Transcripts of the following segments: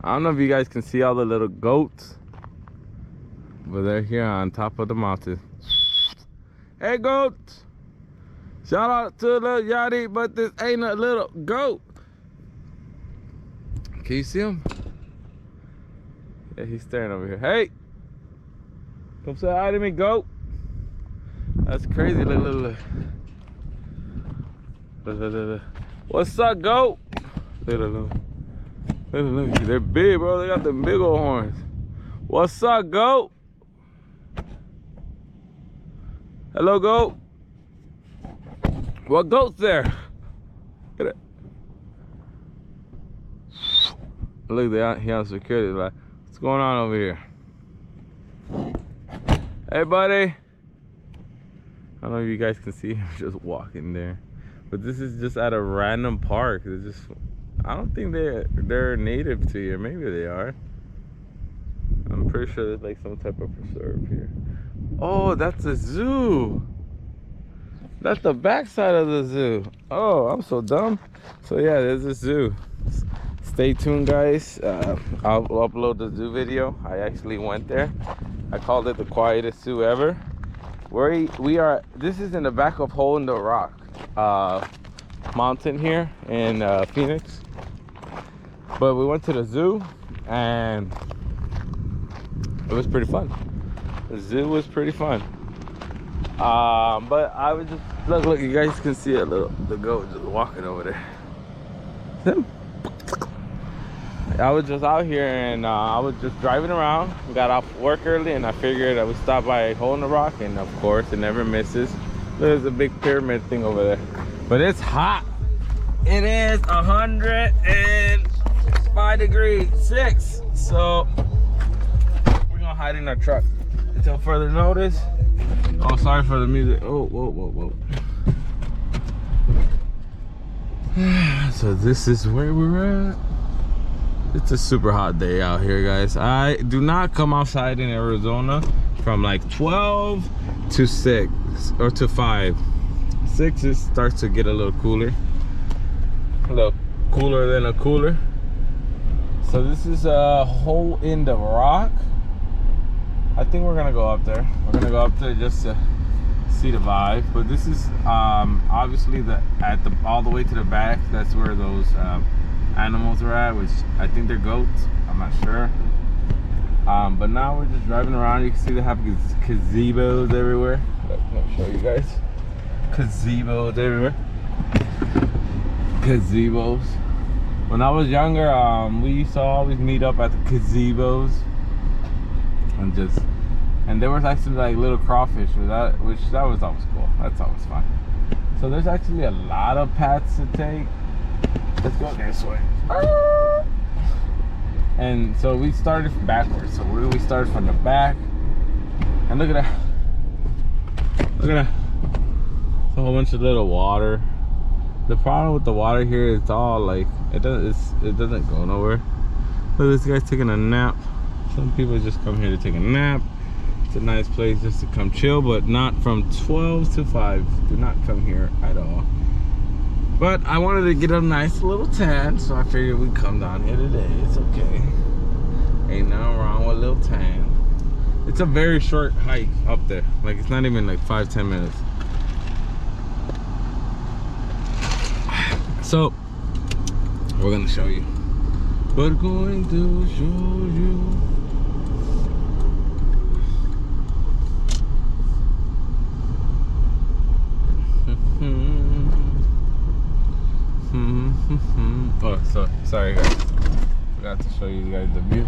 I don't know if you guys can see all the little goats, but they're here on top of the mountain. Hey goats! Shout out to little Yachty, but this ain't a little goat. Can you see him? Yeah, he's staring over here. Hey! Come say hi to me, goat. That's crazy. Look, look, look. Look, look, look. What's up, goat? Look, look, look. Look, look. They're big, bro. They got them big old horns. What's up, goat? Hello, goat. What goat's there? Look at it. Look, he on security. Like, what's going on over here? Hey, buddy. I don't know if you guys can see him just walking there, but this is just at a random park. It's just, I don't think they're native to here. Maybe they are. I'm pretty sure there's like some type of preserve here. Oh, that's a zoo. That's the backside of the zoo. Oh, I'm so dumb. So yeah, there's a zoo. Stay tuned, guys. I'll upload the zoo video. I actually went there. I called it the quietest zoo ever. We are, this is in the back of Hole in the Rock mountain here in Phoenix. But we went to the zoo and it was pretty fun. The zoo was pretty fun. But I was just, look, you guys can see the goat just walking over there. I was just out here and I was just driving around, got off work early, and I figured I would stop by Hole in the Rock, and of course it never misses. There's a big pyramid thing over there, but it's hot. It is 105 degrees 6, so we're gonna hide in our truck until further notice. Oh, sorry for the music. Oh, whoa, whoa, whoa. So this is where we're at. It's a super hot day out here, guys. I do not come outside in Arizona from like 12 to 6 or to 5. 6 it starts to get a little cooler than a cooler. So this is a Hole in the Rock. I think we're gonna go up there. We're gonna go up there just to see the vibe. But this is obviously all the way to the back. That's where those animals are at, which I think they're goats. I'm not sure. But now we're just driving around. You can see they have gazebos everywhere. Let me show you guys. Gazebos everywhere. Gazebos. When I was younger, we used to always meet up at the gazebos and there was actually like little crawfish which that was always cool. That's always fun. So there's actually a lot of paths to take. Let's go this way. And so we started backwards. So we started from the back. And look at that. Look at that. It's a whole bunch of little water. The problem with the water here is it's all like, it doesn't go nowhere. Look, this guy's taking a nap. Some people just come here to take a nap. It's a nice place just to come chill, but not from 12 to 5. Do not come here at all. But I wanted to get a nice little tan, so I figured we'd come down here today. It's okay. Ain't nothing wrong with a little tan. It's a very short hike up there. Like, it's not even like 5-10 minutes. So, we're gonna show you. We're going to show you. Oh, sorry guys, forgot to show you guys the view.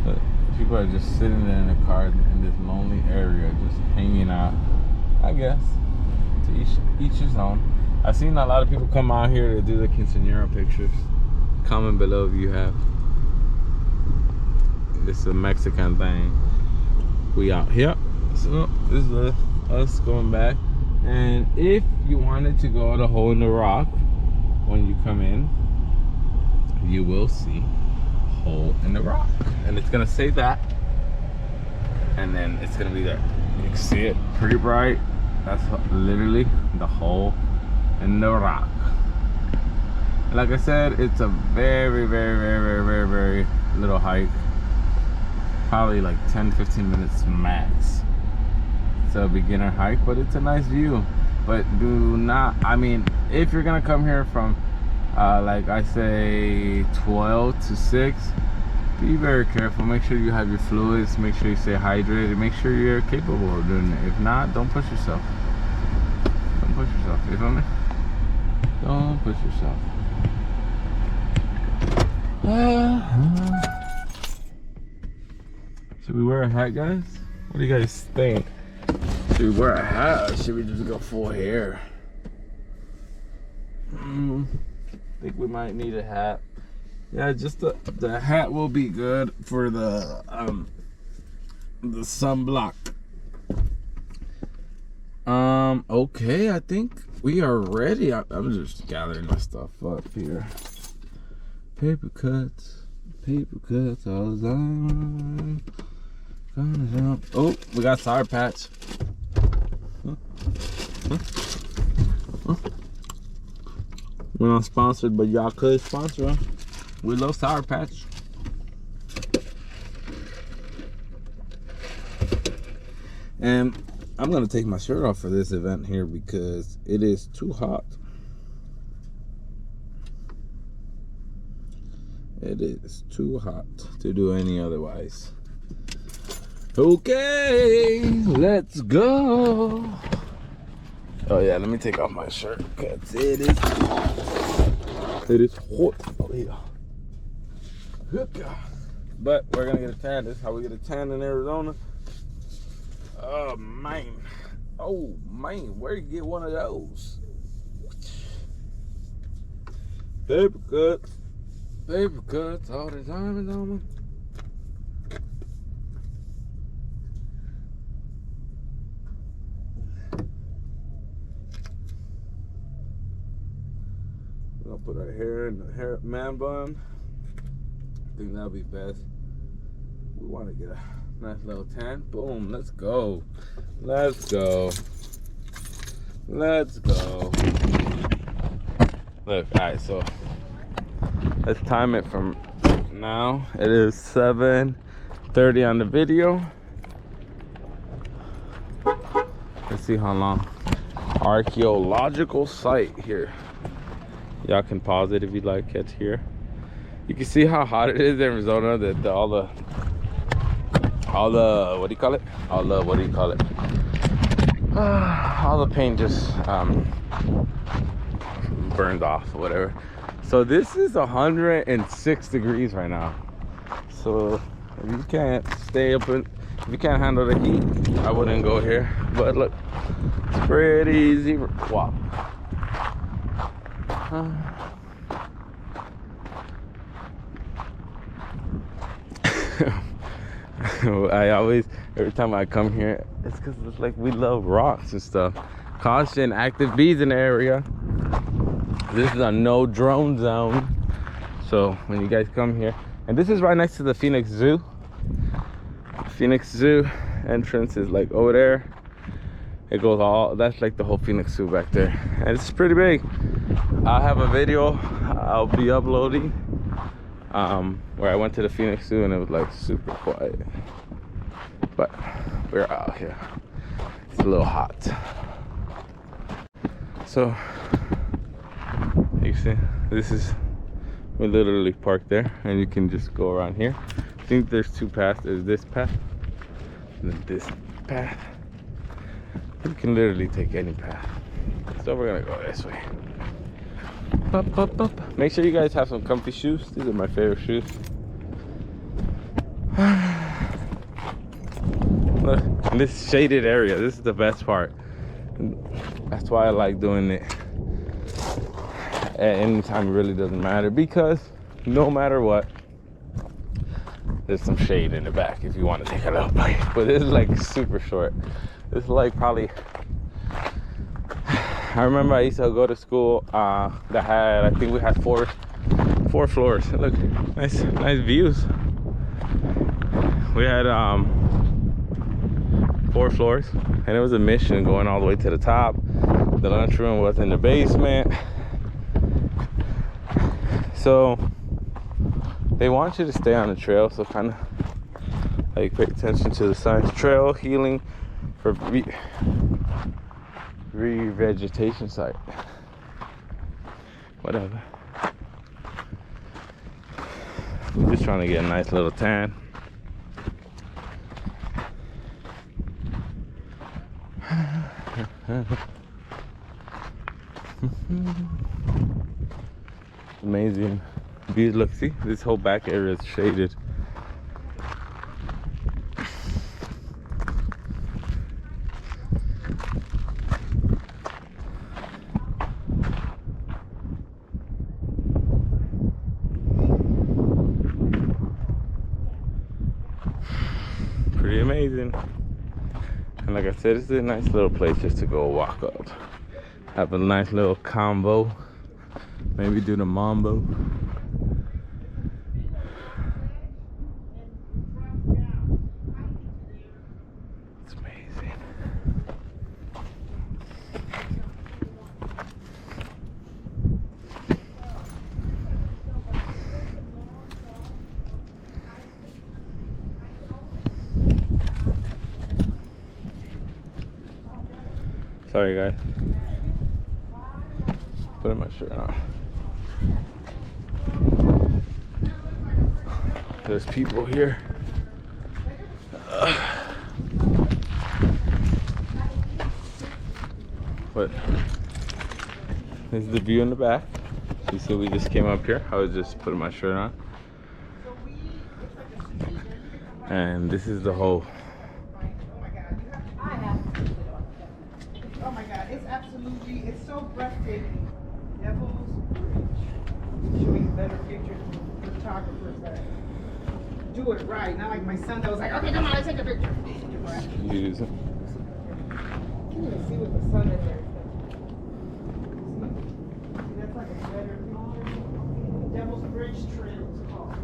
But people are just sitting there in the car in this lonely area, just hanging out. I guess to each his own. I've seen a lot of people come out here to do the quinceañera pictures. Comment below if you have. This is a Mexican thing. We out here. So this is us going back. And if you wanted to go to Hole in the Rock, when you come in, you will see Hole in the Rock, and it's gonna say that, and then it's gonna be there. You can see it pretty bright. That's literally the Hole in the Rock. Like I said, it's a very, very, very, very, very, very little hike. Probably like 10-15 minutes max. It's a beginner hike, but it's a nice view. But do not, I mean, if you're gonna come here from like I say 12 to 6, be very careful. Make sure you have your fluids, make sure you stay hydrated, make sure you're capable of doing it. If not, don't push yourself. Don't push yourself, you feel me? Don't push yourself. Should we wear a hat, guys? What do you guys think? Should we wear a hat or should we just go full hair? I think we might need a hat. Yeah, just the hat will be good for the sunblock. Okay, I think we are ready. I'm just gathering my stuff up here. Paper cuts all the time. Oh, we got Sour Patch. We're not sponsored, but y'all could sponsor us. We love Sour Patch. And I'm gonna take my shirt off for this event here because it is too hot. It is too hot to do any otherwise. Okay, let's go. Oh yeah, let me take off my shirt because it is hot. Oh yeah. Good God. But we're gonna get a tan. This is how we get a tan in Arizona. Oh man. Oh man, where you get one of those? Paper cuts all the time, Arizona. We're gonna put our hair in the hair man bun. I think that'll be best. We want to get a nice little tan. Boom, let's go. Let's go. Let's go. Look, alright, so let's time it from now. It is 7:30 on the video. Let's see how long. Archaeological site here. Y'all can pause it if you'd like it here. You can see how hot it is in Arizona. That all the what do you call it? All the paint just burned off or whatever. So this is 106 degrees right now. So if you can't stay up in, if you can't handle the heat, I wouldn't go here. But look, it's pretty easy. Wow. I always, every time I come here, it's because it's like we love rocks and stuff. Caution, active bees in the area. This is a no drone zone. So when you guys come here, and this is right next to the Phoenix Zoo. Phoenix Zoo entrance is like over there. It goes all, that's like the whole Phoenix Zoo back there. And it's pretty big. I have a video I'll be uploading where I went to the Phoenix Zoo and it was like super quiet. But we're out here. It's a little hot. So you see, this is, we literally parked there and you can just go around here. I think there's two paths. There's this path and then this path. You can literally take any path. So we're gonna go this way. Up, up, up. Make sure you guys have some comfy shoes. These are my favorite shoes. Look, in this shaded area, this is the best part. That's why I like doing it at any time. It really doesn't matter because no matter what, there's some shade in the back if you want to take a little bite. But this is like super short. This is like probably, I remember I used to go to school that had, I think we had four floors. Look, nice views. We had 4 floors and it was a mission going all the way to the top. The lunchroom was in the basement. So they want you to stay on the trail, so kind of like pay attention to the signs. Trail healing for revegetation site. Whatever. We're just trying to get a nice little tan. Amazing view. Look, see, this whole back area is shaded. Pretty amazing. And like I said, it's a nice little place just to go walk up. Have a nice little combo. Maybe do the mambo. It's amazing. Sorry guys. Putting my shirt on. There's people here. But this is the view in the back. You see we just came up here. I was just putting my shirt on. And this is the whole. Oh my God, it's absolutely, it's so breathtaking. Devil's Bridge. Show you better pictures from photographers that do it right. Not like my son that was like, okay, come on, let's take a picture. Use it. You can even see with the sun in there. See, that's like a better picture. Devil's Bridge Trail it's called.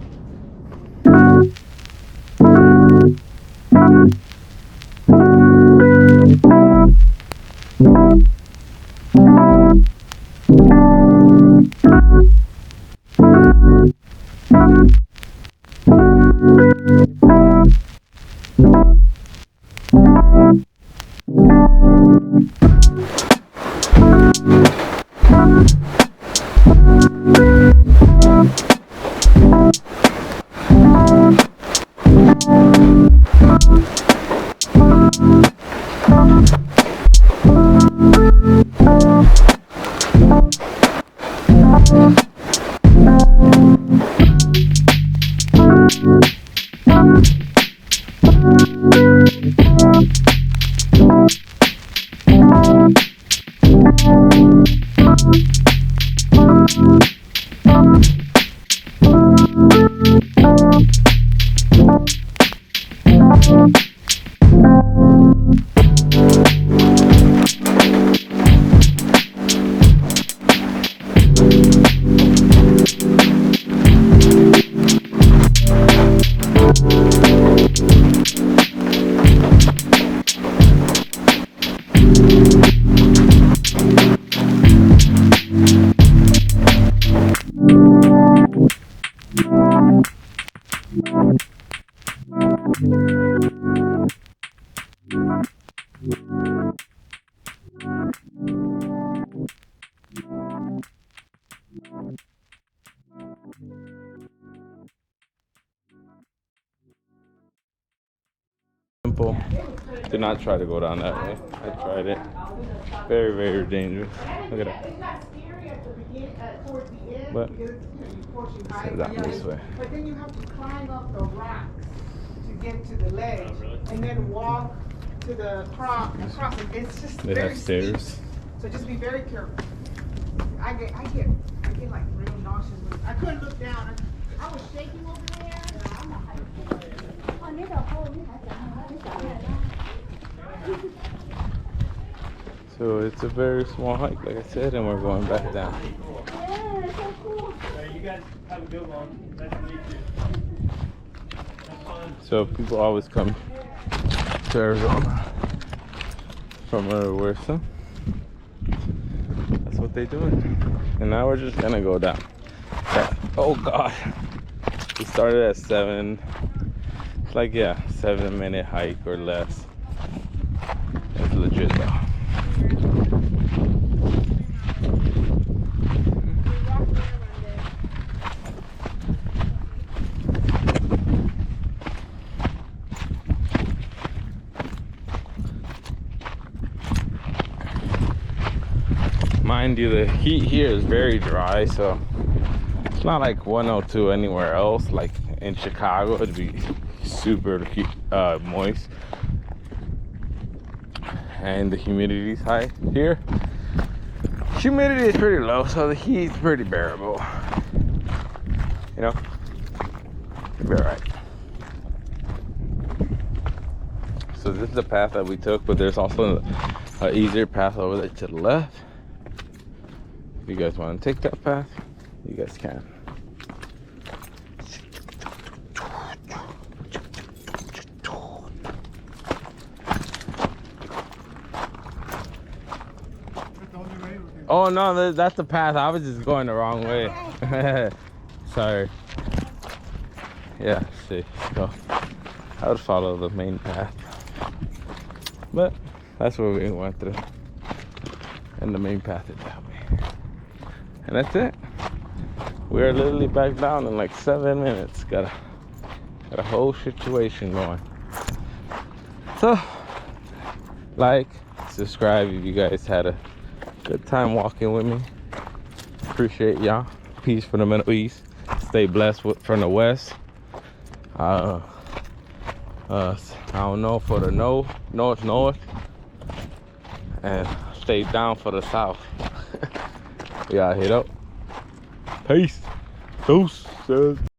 Simple. Do not try to go down that way. I tried it. Very, very dangerous. Look at that. But let's head down this way. But then you have to climb up the rocks to get to the ledge, and then walk to the across. It's just They very have stairs. steep. So just be very careful. I get like real nauseous. I couldn't look down. I was shaking over there. So it's a very small hike, like I said, and we're going back down. Yeah, so cool. You guys have a good one. Nice to meet you. Have fun. So people always come to Arizona from Worcester. That's what they do. And now we're just gonna go down. path. Oh God. We started at 7. It's like, yeah, 7-minute hike or less. It's legit though. Mind you, the heat here is very dry, so it's not like 102 anywhere else. Like in Chicago, it'd be super moist, and the humidity is high. Here, humidity is pretty low, so the heat's pretty bearable. You know, it'll be alright. So this is the path that we took, but there's also an easier path over there to the left. If you guys want to take that path, you guys can. Oh no, that's the path. I was just going the wrong way. Sorry. Yeah, see, so I would follow the main path. But that's what we went through. And the main path is that way. And that's it. We're literally back down in like 7 minutes. Got a whole situation going. So, like, subscribe if you guys had a good time walking with me. Appreciate y'all. Peace from the Middle East. Stay blessed from the West. I don't know for the north, and stay down for the south. We out here though. Peace. Deuces.